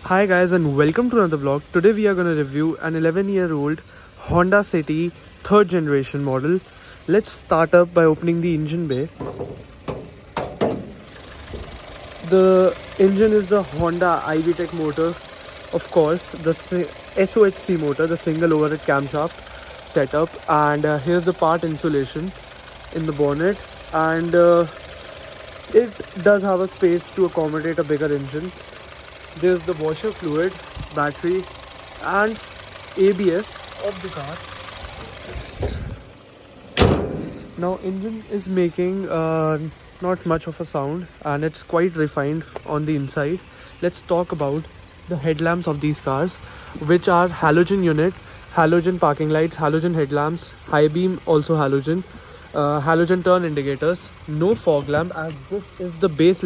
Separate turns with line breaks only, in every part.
Hi guys and welcome to another vlog. Today we are going to review an 11-year-old Honda City 3rd generation model. Let's start up by opening the engine bay. The engine is the Honda iVTEC motor, of course, the SOHC motor, the single overhead camshaft setup, and here's the part insulation in the bonnet, and it does have a space to accommodate a bigger engine. There's the washer fluid, battery and ABS of the car. Now engine is making not much of a sound and it's quite refined on the inside. Let's talk about the headlamps of these cars, which are halogen unit, halogen parking lights, halogen headlamps, high beam also halogen, halogen turn indicators, no fog lamp, as this is the base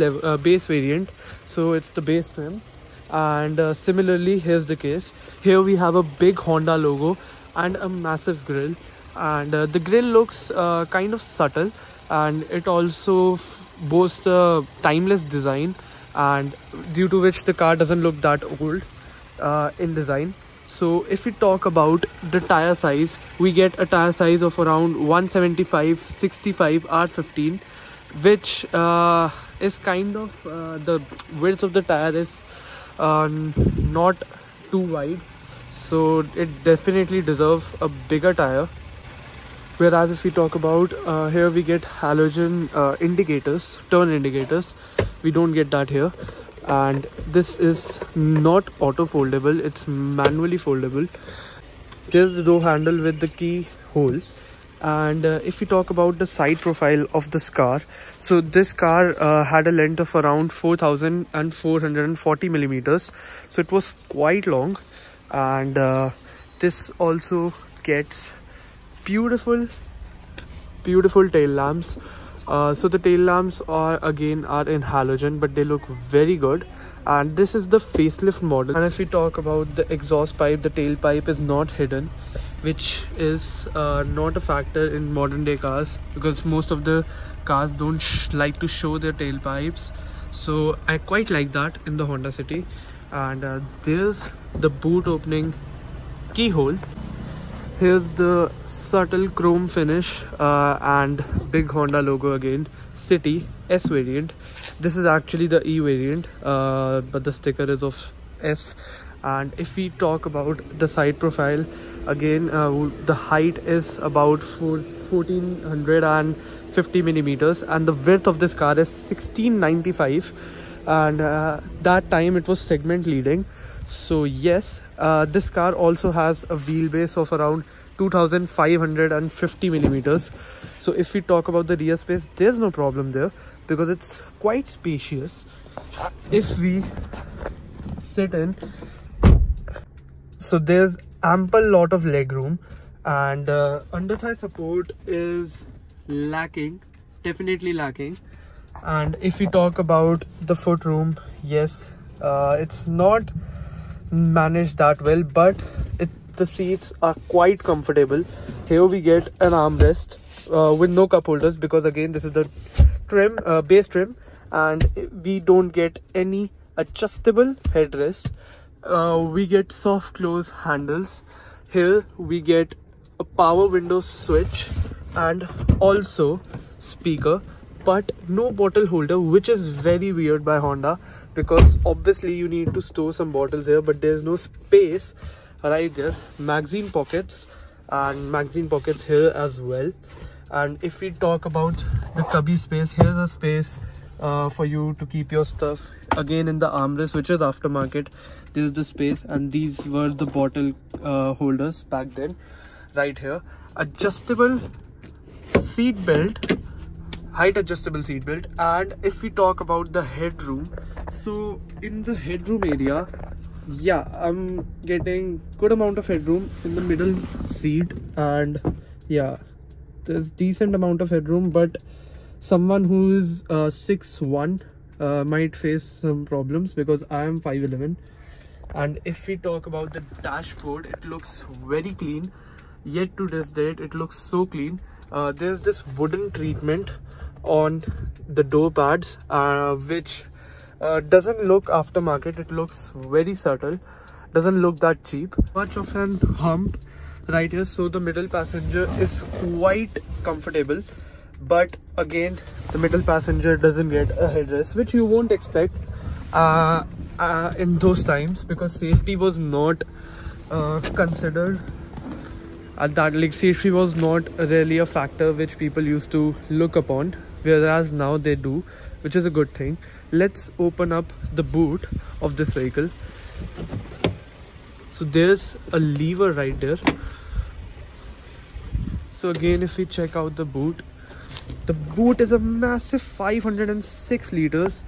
variant, so it's the base trim. And similarly, here's the case. Here we have a big Honda logo and a massive grille, and the grille looks kind of subtle, and it also boasts a timeless design, and due to which the car doesn't look that old in design. So if we talk about the tire size, we get a tire size of around 175/65 R15, which is kind of the width of the tire is not too wide, so it definitely deserves a bigger tire. Whereas if we talk about here, we get halogen indicators, turn indicators. We don't get that here, and this is not auto foldable, it's manually foldable. There's the door handle with the key hole. And if we talk about the side profile of this car, so this car had a length of around 4,440 millimeters, so it was quite long. And this also gets beautiful tail lamps. So the tail lamps are in halogen, but they look very good, and this is the facelift model. And if we talk about the exhaust pipe, the tailpipe is not hidden, which is not a factor in modern day cars, because most of the cars don't like to show their tailpipes. So I quite like that in the Honda City. And there's the boot opening keyhole. Here's the subtle chrome finish and big Honda logo again, City S variant. This is actually the E variant, but the sticker is of S. And if we talk about the side profile, again the height is about 1450 millimeters, and the width of this car is 1695, and that time it was segment leading. So yes, this car also has a wheelbase of around 2550 millimeters. So if we talk about the rear space, there's no problem there because it's quite spacious. If we sit in, so there's ample lot of leg room, and under thigh support is lacking, definitely lacking. And if we talk about the foot room, yes, it's not managed that well, but the seats are quite comfortable. Here we get an armrest with no cup holders, because again this is the trim, base trim, and we don't get any adjustable headrest. We get soft close handles. Here we get a power window switch and also speaker, but no bottle holder, which is very weird by Honda, because obviously you need to store some bottles here, but there's no space right there. Magazine pockets, and magazine pockets here as well. And if we talk about the cubby space, here's a space for you to keep your stuff. Again in the armrest, which is aftermarket, there's the space, and these were the bottle holders back then. Right here, adjustable seat belt, height adjustable seat belt. And if we talk about the headroom, so in the headroom area, yeah, I'm getting good amount of headroom in the middle seat, and yeah, there's decent amount of headroom, but someone who is 6'1" might face some problems, because I am 5'11". And if we talk about the dashboard, it looks very clean. Yet to this date, it looks so clean. There's this wooden treatment on the door pads, which Doesn't look aftermarket, it looks very subtle, doesn't look that cheap. Much of an hump right here, so the middle passenger is quite comfortable, but again the middle passenger doesn't get a headrest, which you won't expect in those times, because safety was not considered at that. Like, safety was not really a factor which people used to look upon, whereas now they do, which is a good thing. Let's open up the boot of this vehicle. So there's a lever right there. So again, if we check out the boot is a massive 506 liters,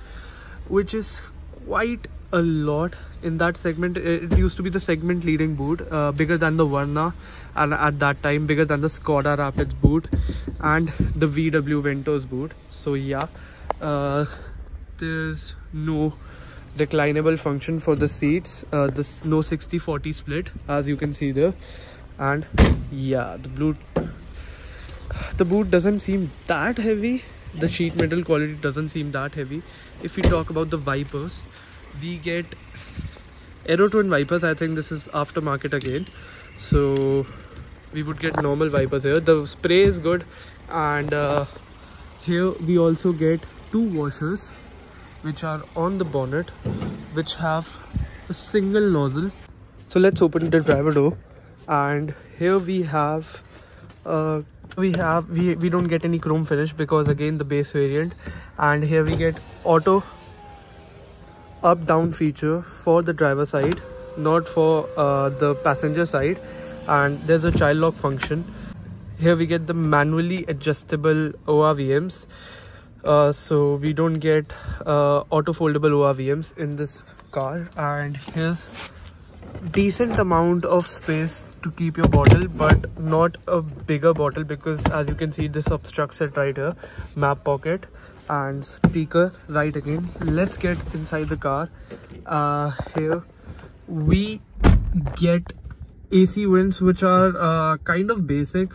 which is quite a lot in that segment. It used to be the segment leading boot, bigger than the Verna, and at that time bigger than the Skoda Rapids boot and the VW Ventos boot. So yeah, there's no reclinable function for the seats, this no 60-40 split, as you can see there. And yeah, the boot doesn't seem that heavy, the sheet metal quality doesn't seem that heavy. If we talk about the wipers, we get Aero Twin wipers. I think this is aftermarket again, so we would get normal wipers here. The spray is good, and here we also get two washers which are on the bonnet, which have a single nozzle. So let's open the driver door, and here we have we don't get any chrome finish because again the base variant. And here we get auto up down feature for the driver side, not for the passenger side. And there's a child lock function. Here we get the manually adjustable ORVMs, so we don't get auto foldable ORVMs in this car. And here's decent amount of space to keep your bottle, but not a bigger bottle, because as you can see, this obstructs it right here. Map pocket and speaker right again. Let's get inside the car. Here we get AC vents, which are kind of basic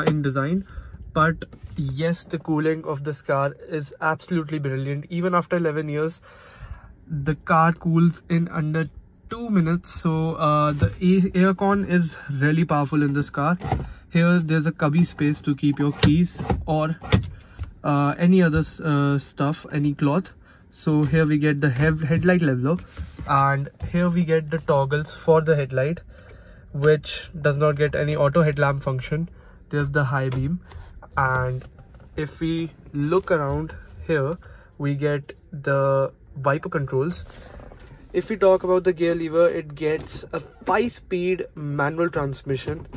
in design, but yes, the cooling of this car is absolutely brilliant. Even after 11 years, the car cools in under 2 minutes. So the aircon is really powerful in this car. Here there's a cubby space to keep your keys or any other stuff, any cloth. So here we get the headlight leveler, and here we get the toggles for the headlight, which does not get any auto headlamp function. There's the high beam, and if we look around here, we get the wiper controls. If we talk about the gear lever, it gets a 5-speed manual transmission,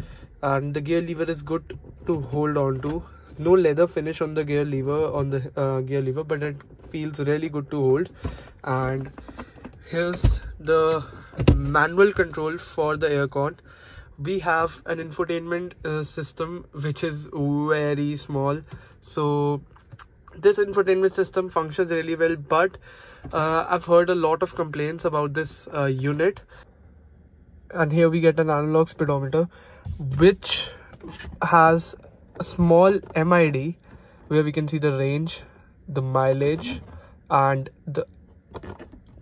and the gear lever is good to hold on to. No leather finish on the gear lever, but it feels really good to hold. And here's the manual control for the aircon. We have an infotainment system which is very small, so this infotainment system functions really well, but I've heard a lot of complaints about this unit. And here we get an analog speedometer, which has a small MID where we can see the range, the mileage, and the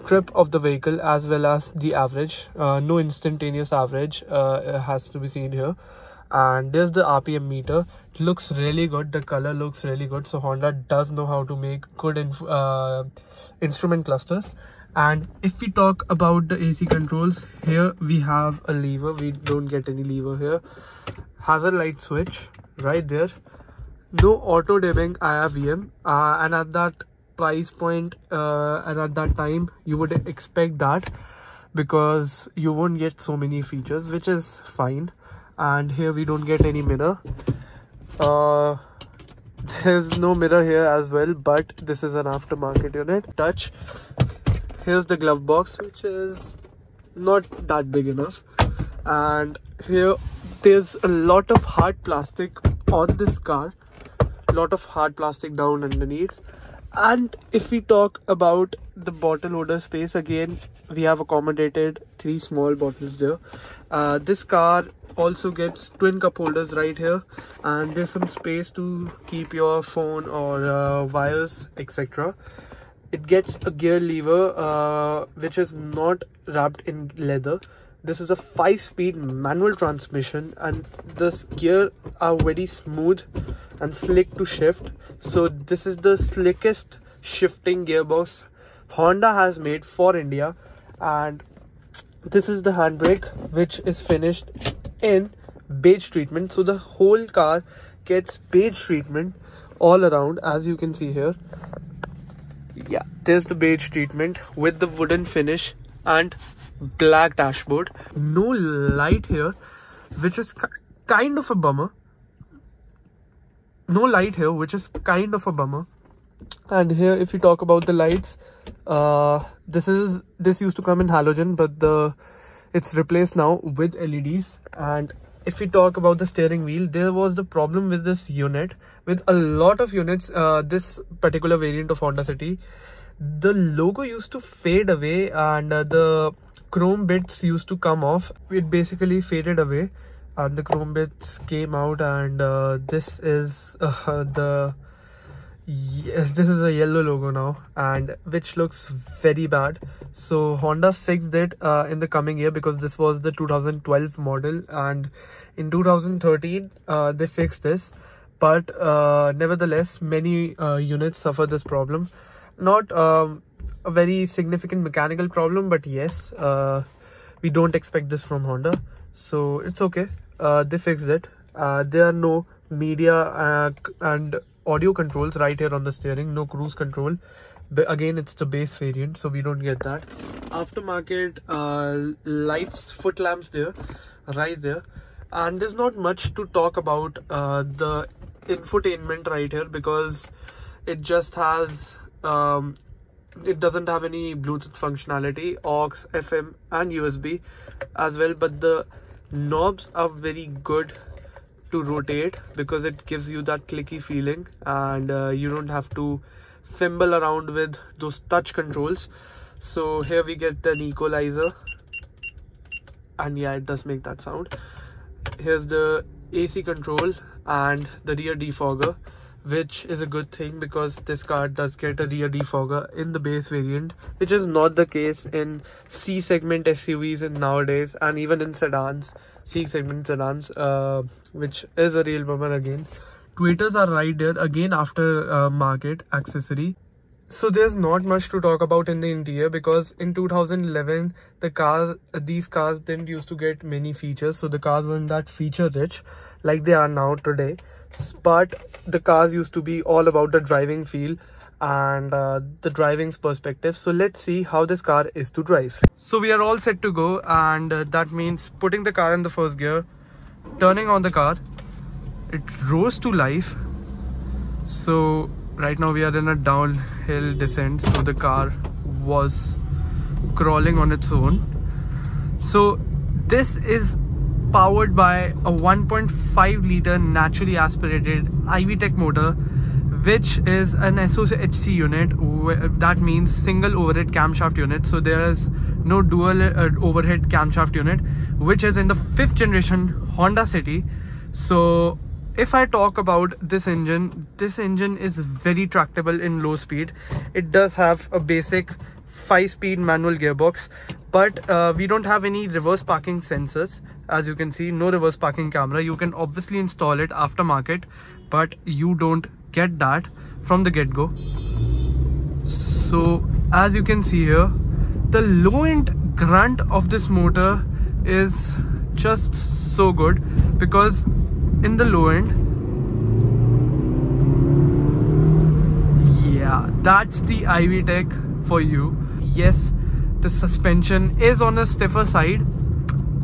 trip of the vehicle, as well as the average. No instantaneous average has to be seen here. And there's the RPM meter. It looks really good, the color looks really good. So Honda does know how to make good instrument clusters. And if we talk about the AC controls, here we have a lever. We don't get any lever here. Hazard light switch right there. No auto dimming IRVM, and at that price point and at that time, you would expect that, because you won't get so many features, which is fine. And here we don't get any mirror. There's no mirror here as well, but this is an aftermarket unit. Touch. Here's the glove box, which is not that big enough. And here there's a lot of hard plastic on this car, a lot of hard plastic down underneath. And if we talk about the bottle holder space, again we have accommodated 3 small bottles there. This car also gets twin cup holders right here, and there's some space to keep your phone or wires, etc. it gets a gear lever which is not wrapped in leather. This is a 5-speed manual transmission, and this gear are very smooth and slick to shift. So this is the slickest shifting gearbox Honda has made for India. And this is the handbrake, which is finished in beige treatment. So the whole car gets beige treatment all around, as you can see here. Yeah, there's the beige treatment with the wooden finish and black dashboard. No light here, which is kind of a bummer. No light here, which is kind of a bummer. And here, if you talk about the lights, this used to come in halogen, but it's replaced now with LEDs. And if we talk about the steering wheel, there was the problem with this unit. With a lot of units, this particular variant of Honda City, the logo used to fade away, and the chrome bits used to come off. It basically faded away and the chrome bits came out, and this is this is a yellow logo now, and which looks very bad. So Honda fixed it in the coming year, because this was the 2012 model, and in 2013 they fixed this. But nevertheless, many units suffer this problem. Not a very significant mechanical problem, but yes, we don't expect this from Honda, so it's okay. They fixed it. There are no media and audio controls right here on the steering, no cruise control. But again, it's the base variant, so we don't get that. Aftermarket lights, foot lamps there, right there. And there's not much to talk about the infotainment right here, because it just has it doesn't have any Bluetooth functionality, aux, FM and USB as well. But the knobs are very good to rotate, because it gives you that clicky feeling, and you don't have to fumble around with those touch controls. So here we get an equalizer, and yeah, it does make that sound. Here's the AC control and the rear defogger, which is a good thing, because this car does get a rear defogger in the base variant, which is not the case in C segment SUVs in nowadays, and even in sedans, C segment sedans, which is a real bummer again. Tweeters are right there again, after market accessory. So there's not much to talk about in the interior, because in 2011 these cars didn't used to get many features, so the cars weren't that feature rich like they are now today. But the cars used to be all about the driving feel and the driving's perspective. So let's see how this car is to drive. So we are all set to go, and that means putting the car in the first gear, turning on the car. It rose to life. So right now we are in a downhill descent, so the car was crawling on its own. So this is powered by a 1.5 liter naturally aspirated IV-Tech motor, which is an SOHC unit. That means single overhead camshaft unit. So there is no dual overhead camshaft unit, which is in the 5th generation Honda City. So if I talk about this engine is very tractable in low speed. It does have a basic 5-speed manual gearbox, but we don't have any reverse parking sensors. As you can see, no reverse parking camera. You can obviously install it aftermarket, but you don't get that from the get-go. So as you can see here, the low-end grunt of this motor is just so good, because in the low end, yeah, that's the IV-Tech for you. Yes, the suspension is on a stiffer side.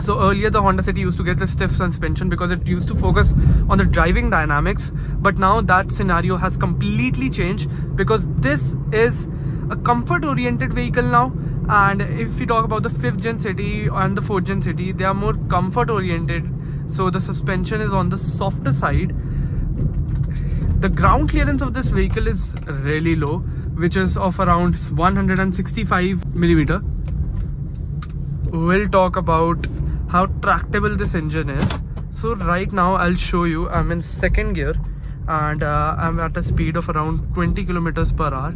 So earlier the Honda City used to get the stiff suspension because it used to focus on the driving dynamics, but now that scenario has completely changed, because this is a comfort oriented vehicle now. And if we talk about the 5th gen City and the 4th gen City, they are more comfort oriented, so the suspension is on the softer side. The ground clearance of this vehicle is really low, which is of around 165 millimeter. We'll talk about how tractable this engine is. So right now I'll show you. I'm in 2nd gear, and I'm at a speed of around 20 kilometers per hour.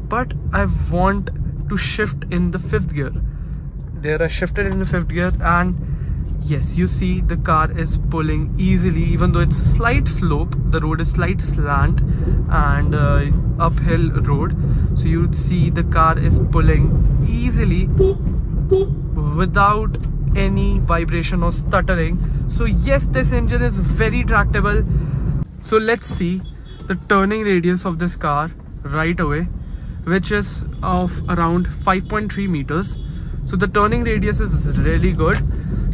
but I want to shift in the 5th gear. There I shifted in the 5th gear, and yes, you see the car is pulling easily, even though it's a slight slope. The road is slight slant and uphill road, so you would see the car is pulling easily without any vibration or stuttering. So yes, this engine is very tractable. So let's see the turning radius of this car right away, which is of around 5.3 meters. So the turning radius is really good.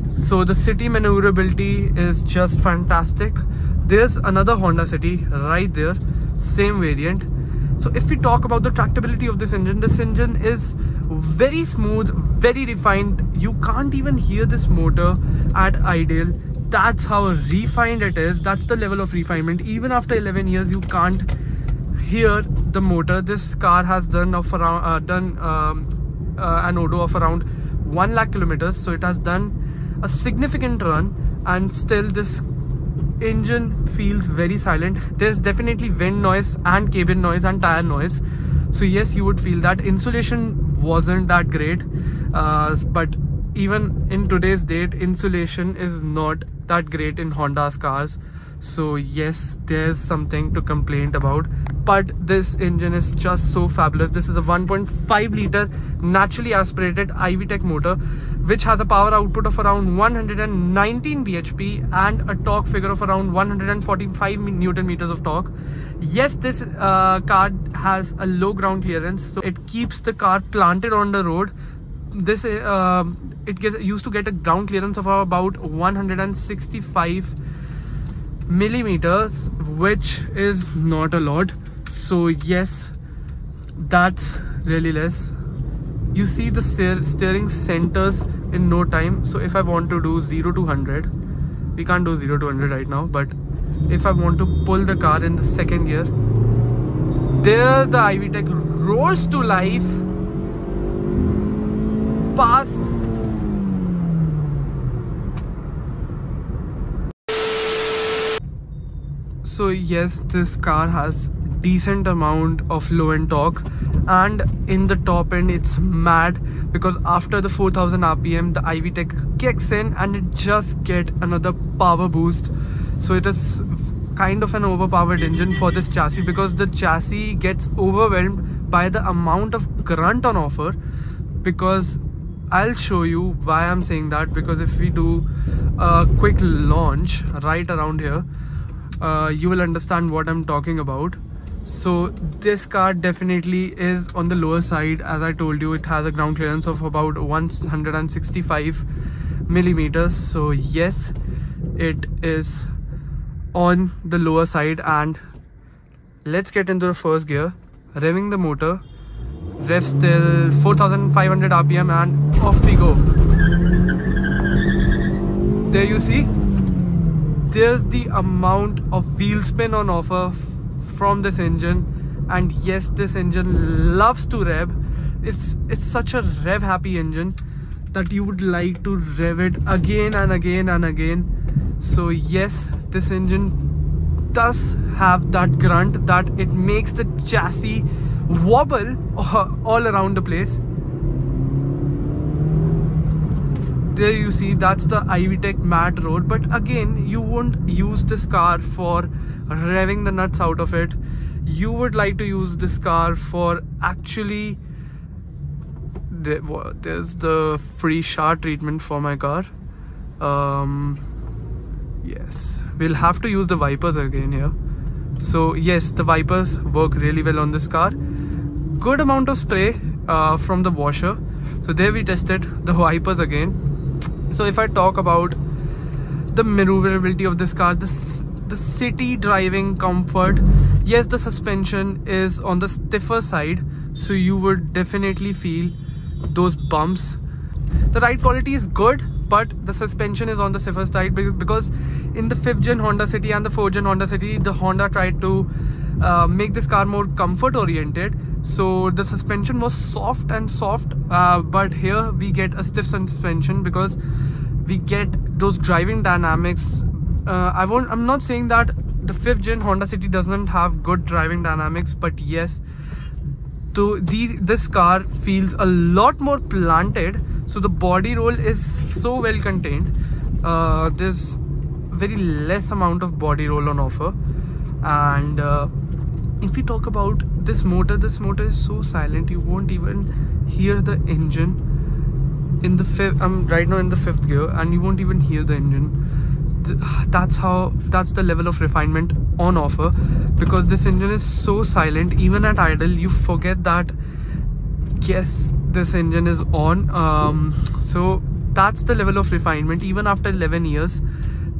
So the city maneuverability is just fantastic. There's another Honda City right there, same variant. So if we talk about the tractability of this engine is very smooth, very refined. You can't even hear this motor at idle. That's how refined it is. That's the level of refinement. Even after 11 years, you can't hear the motor. This car has done of around an odo of around 1 lakh kilometers. So it has done a significant run, and still this engine feels very silent. There's definitely wind noise and cabin noise and tire noise. So yes, you would feel that. Insulation wasn't that great, but even in today's date, insulation is not that great in Honda's cars. So yes, there's something to complain about, but this engine is just so fabulous. This is a 1.5 liter naturally aspirated IVTech motor, which has a power output of around 119 bhp and a torque figure of around 145 newton meters of torque. Yes, this car has a low ground clearance, so it keeps the car planted on the road. This used to get a ground clearance of about 165 millimeters, which is not a lot. So yes, that's really less. You see the steering centers in no time. So if I want to do 0 to 100, we can't do 0 to 100 right now, but if I want to pull the car in the 2nd gear, there the IVTech roars to life past. So yes, this car has decent amount of low end torque, and in the top end it's mad, because after the 4000 rpm the IVTech kicks in and it just get another power boost. So it is kind of an overpowered engine for this chassis, because the chassis gets overwhelmed by the amount of grunt on offer. Because I'll show you why I'm saying that, because if we do a quick launch right around here, you will understand what I'm talking about. So this car definitely is on the lower side. As I told you, it has a ground clearance of about 165 millimeters. So yes, it is on the lower side. And let's get into the 1st gear, revving the motor. Revs till 4500 rpm and off we go. There you see, there's the amount of wheel spin on offer from this engine. And yes, this engine loves to rev. It's such a rev happy engine that you would like to rev it again and again and again. So yes, this engine does have that grunt that it makes the chassis wobble all around the place. There you see, that's the IVTech matte road. But again, you won't use this car for revving the nuts out of it. You would like to use this car for actually, there's the free shower treatment for my car. Yes, we'll have to use the wipers again here. So yes, the wipers work really well on this car. Good amount of spray from the washer. So there we tested the wipers again. So if I talk about the maneuverability of this car, the city driving comfort, yes, the suspension is on the stiffer side, so you would definitely feel those bumps. The ride quality is good, but the suspension is on the stiffer side, because in the 5th gen Honda City and the 4th gen Honda City, the Honda tried to make this car more comfort oriented. So the suspension was soft, but here we get a stiff suspension because we get those driving dynamics. I'm not saying that the 5th gen Honda City doesn't have good driving dynamics, but yes, this car feels a lot more planted, so the body roll is so well contained. There's very less amount of body roll on offer. And if we talk about this motor is so silent, you won't even hear the engine in the I'm right now in the 5th gear, and you won't even hear the engine. That's the level of refinement on offer, because this engine is so silent. Even at idle, you forget that yes, this engine is on. So that's the level of refinement. Even after 11 years,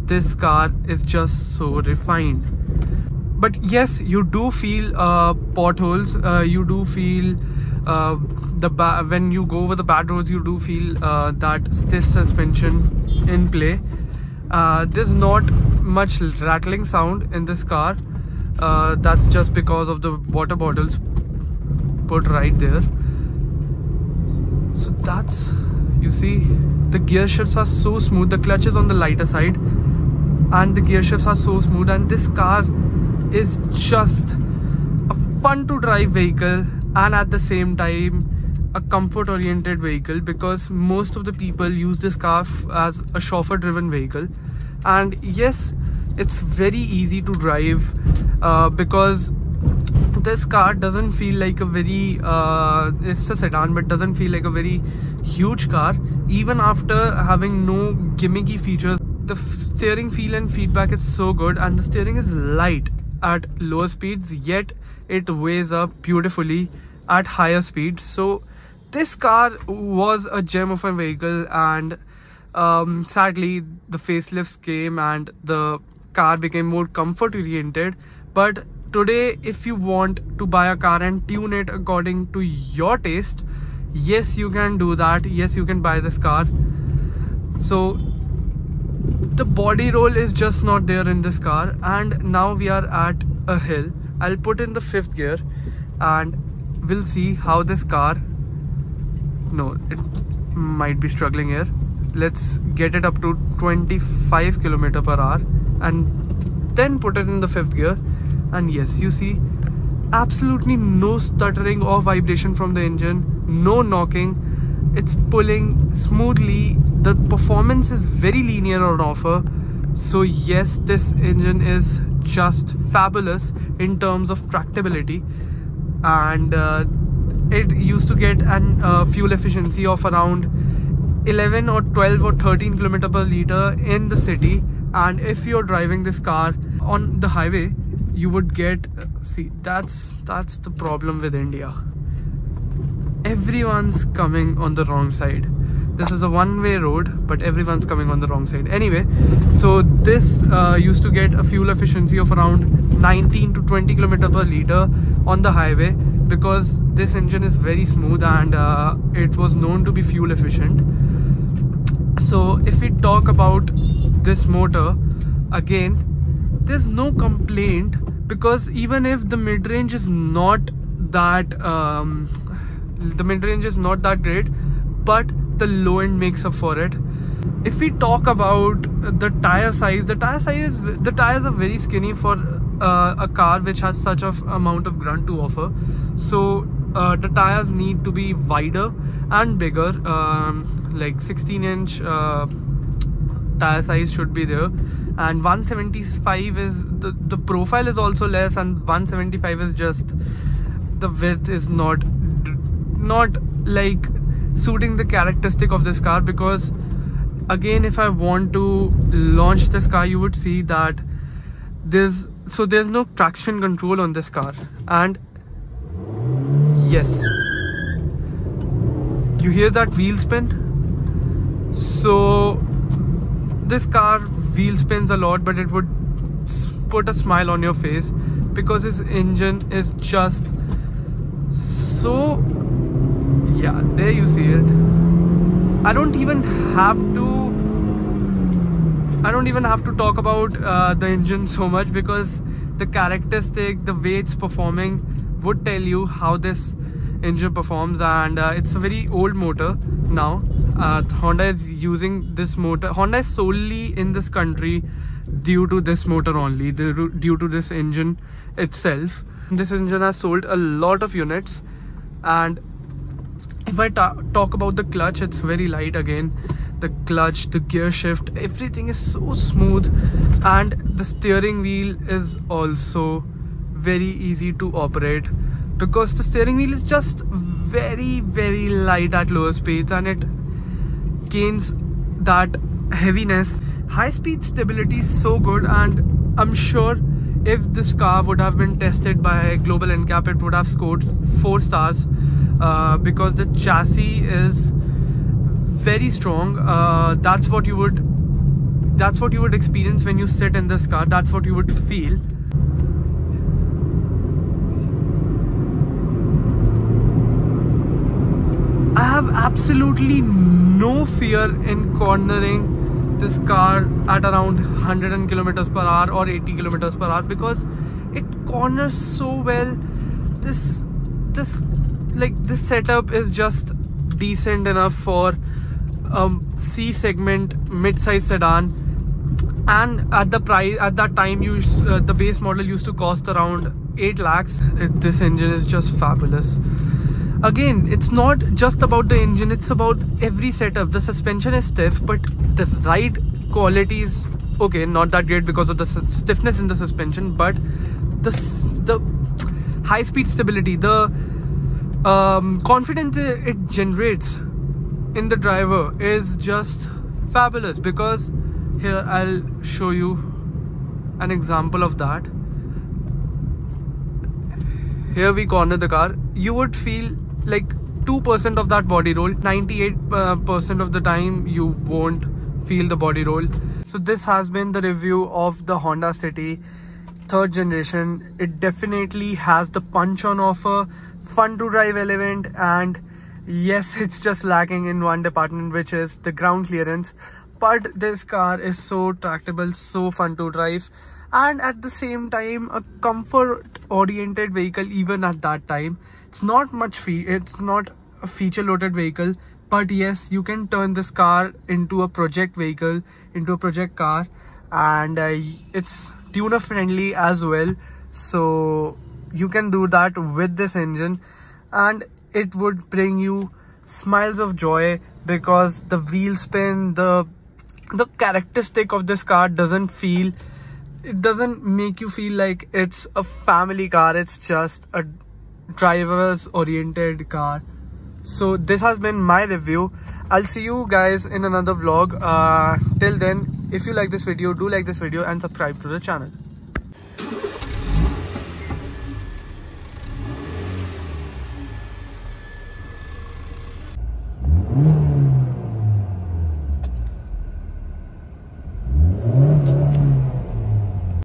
this car is just so refined. But yes, you do feel potholes, you do feel when you go over the bad roads, you do feel that stiff suspension in play. There's not much rattling sound in this car. That's just because of the water bottles put right there. So that's, you see, the gear shifts are so smooth. The clutch is on the lighter side and the gear shifts are so smooth, and this car is just a fun to drive vehicle, and at the same time a comfort oriented vehicle, because most of the people use this car as a chauffeur driven vehicle. And yes, it's very easy to drive because this car doesn't feel like a very it's a sedan, but doesn't feel like a very huge car. Even after having no gimmicky features, the steering feel and feedback is so good, and the steering is light at lower speeds, yet it weighs up beautifully at higher speeds. So this car was a gem of a vehicle, and sadly the facelifts came and the car became more comfort oriented. But today, if you want to buy a car and tune it according to your taste, yes, you can do that. Yes, you can buy this car. So the body roll is just not there in this car. And now we are at a hill. I'll put in the 5th gear and we'll see how this car, no, it might be struggling here. Let's get it up to 25 km/h and then put it in the 5th gear. And yes, you see, absolutely no stuttering or vibration from the engine, no knocking. It's pulling smoothly. The performance is very linear on offer. So yes, this engine is just fabulous in terms of tractability. And it used to get an fuel efficiency of around 11 or 12 or 13 km/L in the city. And if you're driving this car on the highway, you would get, see, that's the problem with India. Everyone's coming on the wrong side. This is a one-way road, but everyone's coming on the wrong side. Anyway, so this used to get a fuel efficiency of around 19 to 20 km/L on the highway, because this engine is very smooth and it was known to be fuel efficient. So if we talk about this motor, again, there's no complaint, because even if the mid-range is not that great, but the low end makes up for it. If we talk about the tire size, the tires are very skinny for a car which has such of amount of grunt to offer. So the tires need to be wider and bigger, like 16-inch tire size should be there. And 175 is the profile is also less, and 175 is just the width is not like suiting the characteristic of this car. Because again, if I want to launch this car, you would see that there's no traction control on this car. And yes, you hear that wheel spin. So this car wheel spins a lot, but it would put a smile on your face, because his engine is just so, yeah, there you see it. I don't even have to talk about the engine so much, because the characteristic, the way it's performing would tell you how this engine performs. And it's a very old motor now. Honda is using this motor. Honda is solely in this country due to this motor only, due to this engine itself. This engine has sold a lot of units. And if I talk about the clutch, it's very light again. The clutch, the gear shift, everything is so smooth, and the steering wheel is also very easy to operate because the steering wheel is just very light at lower speeds, and it gains that heaviness. High speed stability is so good, and I'm sure if this car would have been tested by Global NCAP, it would have scored 4 stars because the chassis is very strong. That's what you would experience when you sit in this car. That's what you would feel. I have absolutely no fear in cornering this car at around 100 kilometers per hour or 80 kilometers per hour because it corners so well. This setup is just decent enough for C segment mid-size sedan, and at that time the base model used to cost around 8 lakhs. This engine is just fabulous. Again, it's not just about the engine, it's about every setup. The suspension is stiff, but the ride quality is okay, not that great because of the stiffness in the suspension, but the high speed stability, the confidence it generates in the driver is just fabulous. Because here I'll show you an example of that. Here we corner the car, you would feel like 2% of that body roll. 98% of the time you won't feel the body roll. So this has been the review of the Honda City 3rd generation. It definitely has the punch on offer, fun to drive element, and yes, it's just lacking in one department, which is the ground clearance. But this car is so tractable, so fun to drive, and at the same time a comfort oriented vehicle. Even at that time, it's not a feature loaded vehicle, but yes, you can turn this car into a project vehicle, into a project car, and it's tuner friendly as well. So you can do that with this engine, and it would bring you smiles of joy because the wheel spin, the characteristic of this car doesn't make you feel like it's a family car. It's just a driver's oriented car. So this has been my review. I'll see you guys in another vlog. Till then, if you like this video, do like this video and subscribe to the channel.